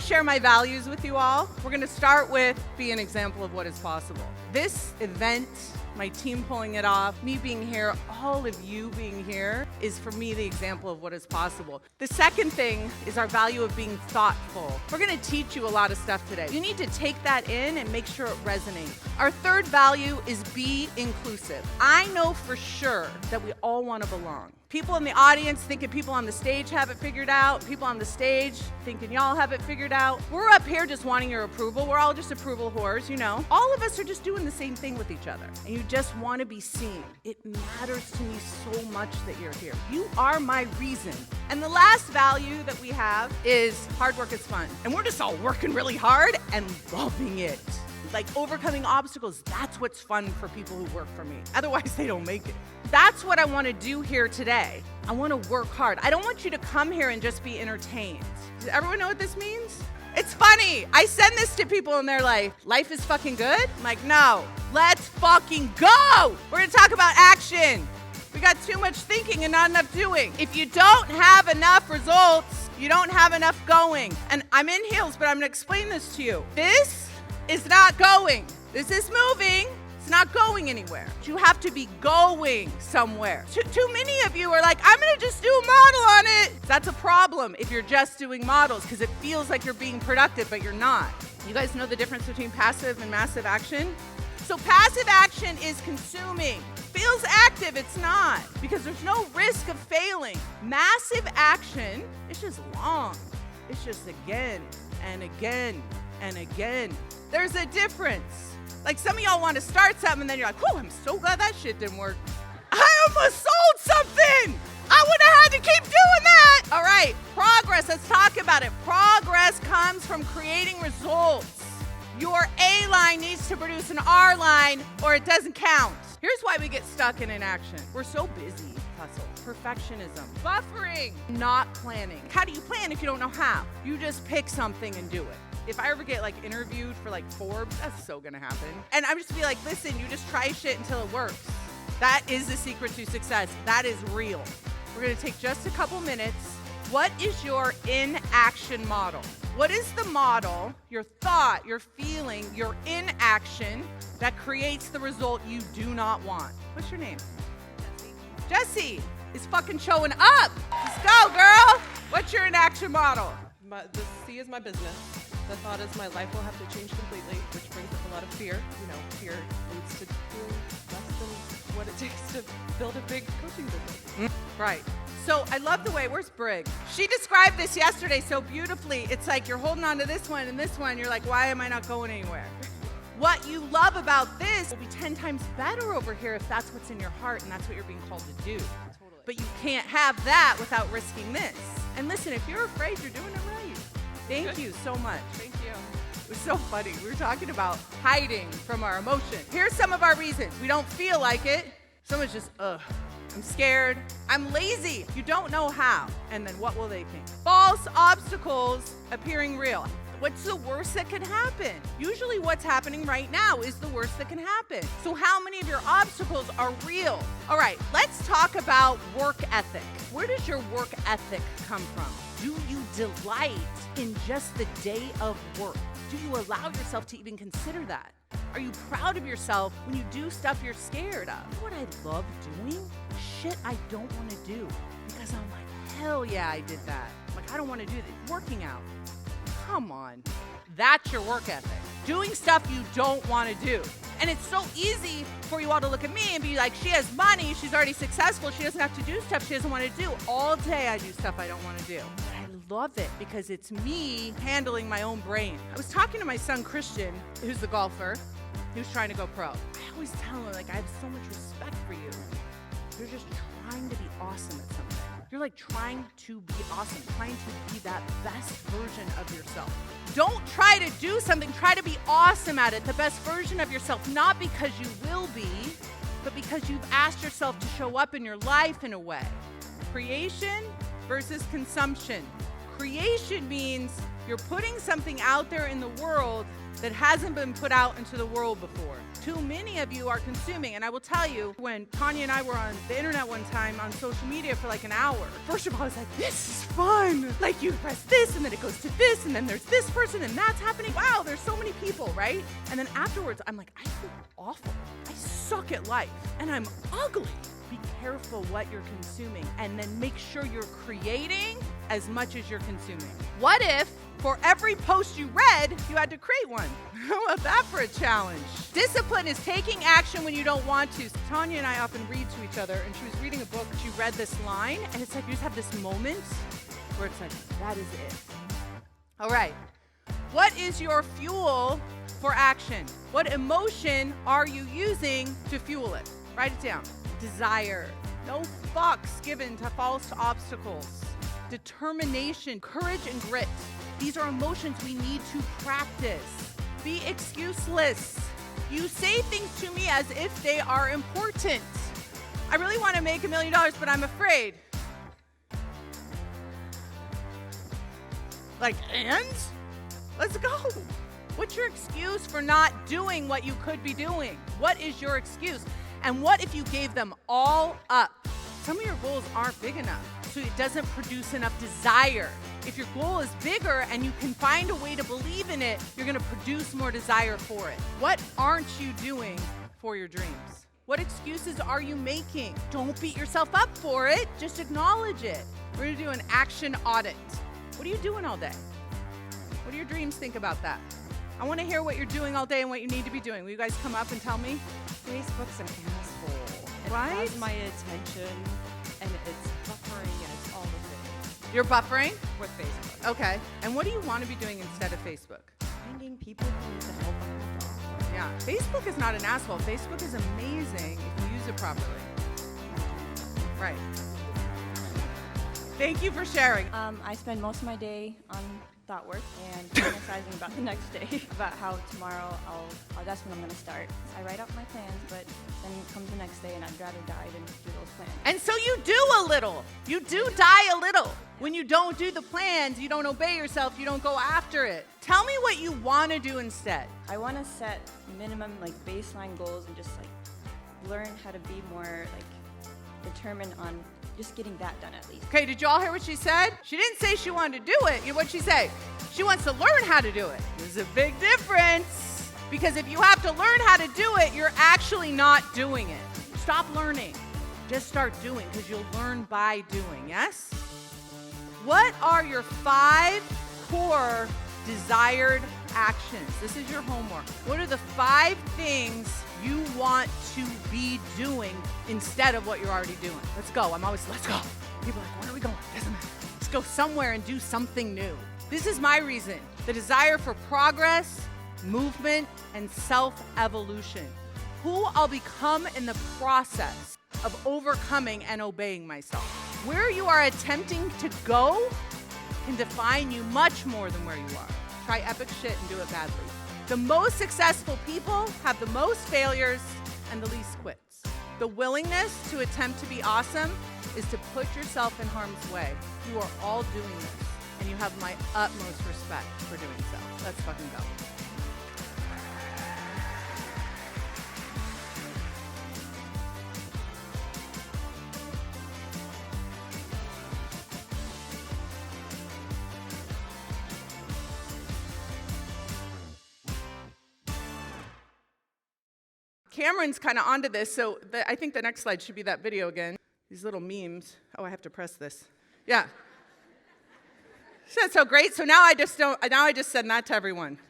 share my values with you all. We're gonna start with be an example of what is possible. This event, my team pulling it off, me being here, all of you being here is for me the example of what is possible. The second thing is our value of being thoughtful. We're gonna teach you a lot of stuff today. You need to take that in and make sure it resonates. Our third value is be inclusive. I know for sure that we all wanna belong. People in the audience thinking people on the stage have it figured out. People on the stage thinking y'all have it figured out. We're up here just wanting your approval. We're all just approval whores, you know. All of us are just doing the same thing with each other. And you just want to be seen. It matters to me so much that you're here. You are my reason. And the last value that we have is hard work is fun. And we're just all working really hard and loving it. Like overcoming obstacles, that's what's fun for people who work for me. Otherwise, they don't make it. That's what I want to do here today. I want to work hard. I don't want you to come here and just be entertained. Does everyone know what this means? It's funny. I send this to people and they're like, life is fucking good? I'm like, no, let's fucking go. We're going to talk about action. We got too much thinking and not enough doing. If you don't have enough results, you don't have enough going. And I'm in heels, but I'm going to explain this to you. This is not going. This is moving. It's not going anywhere. You have to be going somewhere. Too many of you are like, I'm gonna just do a model on it. That's a problem if you're just doing models because it feels like you're being productive, but you're not. You guys know the difference between passive and massive action? So passive action is consuming. Feels active, it's not, because there's no risk of failing. Massive action is just long. It's just again and again and again. There's a difference. Like some of y'all want to start something and then you're like, oh, I'm so glad that shit didn't work. I almost sold something. I would have had to keep doing that. All right, progress, let's talk about it. Progress comes from creating results. Your A line needs to produce an R line or it doesn't count. Here's why we get stuck in inaction. We're so busy. Hustle, perfectionism, buffering, not planning. How do you plan if you don't know how? You just pick something and do it. If I ever get like interviewed for like Forbes, that's so gonna happen. And I'm just be like, listen, you just try shit until it works. That is the secret to success. That is real. We're gonna take just a couple minutes. What is your inaction model? What is the model, your thought, your feeling, your inaction that creates the result you do not want? What's your name? Jesse is fucking showing up. Let's go, girl. What's your inaction model? The C is my business. The thought is my life will have to change completely, which brings up a lot of fear. You know, fear leads to doing less than what it takes to build a big coaching business. Right. So I love the way, where's Brig? She described this yesterday so beautifully. It's like you're holding on to this one and this one. You're like, why am I not going anywhere? What you love about this will be 10 times better over here if that's what's in your heart and that's what you're being called to do. Totally. But you can't have that without risking this. And listen, if you're afraid, you're doing it right. Thank you so much. Thank you. It was so funny. We were talking about hiding from our emotion. Here's some of our reasons. We don't feel like it. Someone's just, I'm scared. I'm lazy. You don't know how. And then what will they think? False obstacles appearing real. What's the worst that can happen? Usually what's happening right now is the worst that can happen. So how many of your obstacles are real? All right, let's talk about work ethic. Where does your work ethic come from? Do you delight in just the day of work? Do you allow yourself to even consider that? Are you proud of yourself when you do stuff you're scared of? You know what I love doing? Shit I don't want to do because I'm like, hell yeah, I did that. I'm like, I don't want to do that. Working out. Come on. That's your work ethic. Doing stuff you don't want to do. And it's so easy for you all to look at me and be like, she has money, she's already successful, she doesn't have to do stuff she doesn't want to do. All day I do stuff I don't want to do. But I love it because it's me handling my own brain. I was talking to my son Christian, who's the golfer, who's trying to go pro. I always tell him, like, I have so much respect for you. You're just trying to be awesome at something. You're like trying to be awesome, trying to be that best version of yourself. Don't try to do something, try to be awesome at it, the best version of yourself, not because you will be, but because you've asked yourself to show up in your life in a way. Creation versus consumption. Creation means you're putting something out there in the world that hasn't been put out into the world before. Too many of you are consuming, and I will tell you, when Tanya and I were on the internet one time on social media for like an hour, first of all, I was like, this is fun. Like, you press this, and then it goes to this, and then there's this person, and that's happening. Wow, there's so many people, right? And then afterwards, I'm like, I feel awful. I suck at life, and I'm ugly. Be careful what you're consuming, and then make sure you're creating as much as you're consuming. What if for every post you read, you had to create one? How about that for a challenge? Discipline is taking action when you don't want to. Tanya and I often read to each other, and she was reading a book, she read this line, and it's like you just have this moment where it's like, that is it. All right, what is your fuel for action? What emotion are you using to fuel it? Write it down. Desire. No fucks given to false obstacles. Determination, courage, and grit. These are emotions we need to practice. Be excuseless. You say things to me as if they are important. I really want to make $1 million, but I'm afraid. Like, and? Let's go. What's your excuse for not doing what you could be doing? What is your excuse? And what if you gave them all up? Some of your goals aren't big enough, so it doesn't produce enough desire. If your goal is bigger and you can find a way to believe in it, you're gonna produce more desire for it. What aren't you doing for your dreams? What excuses are you making? Don't beat yourself up for it, just acknowledge it. We're gonna do an action audit. What are you doing all day? What do your dreams think about that? I wanna hear what you're doing all day and what you need to be doing. Will you guys come up and tell me? Facebook's an asshole. It Right? has my attention, and it's buffering, and it's all the things You're buffering? with Facebook. Okay. And what do you want to be doing instead of Facebook? Finding people who need the help on the job. Yeah. Facebook is not an asshole. Facebook is amazing if you use it properly. Right. Thank you for sharing. I spend most of my day on thought work and fantasizing about the next day, about how tomorrow that's when I'm going to start. I write out my plans, but then comes the next day and I'd rather die than do those plans. And so you do a little. You do die a little. When you don't do the plans, you don't obey yourself, you don't go after it. Tell me what you want to do instead. I want to set minimum baseline goals and just learn how to be more determined on just getting that done at least. Okay, did you all hear what she said? She didn't say she wanted to do it. What'd she say? She wants to learn how to do it. There's a big difference. Because if you have to learn how to do it, you're actually not doing it. Stop learning. Just start doing, because you'll learn by doing, yes? What are your 5 core desired actions? This is your homework. What are the 5 things you want to be doing instead of what you're already doing? Let's go. Let's go. People are like, where are we going? Doesn't matter. Let's go somewhere and do something new. This is my reason. The desire for progress, movement, and self-evolution. Who I'll become in the process of overcoming and obeying myself. Where you are attempting to go can define you much more than where you are. Try epic shit and do it badly. The most successful people have the most failures and the least quits. The willingness to attempt to be awesome is to put yourself in harm's way. You are all doing this, and you have my utmost respect for doing so. Let's fucking go. Cameron's kind of onto this, so I think the next slide should be that video again. These little memes. Oh, I have to press this. Yeah. Isn't that so great? So now I just send that to everyone.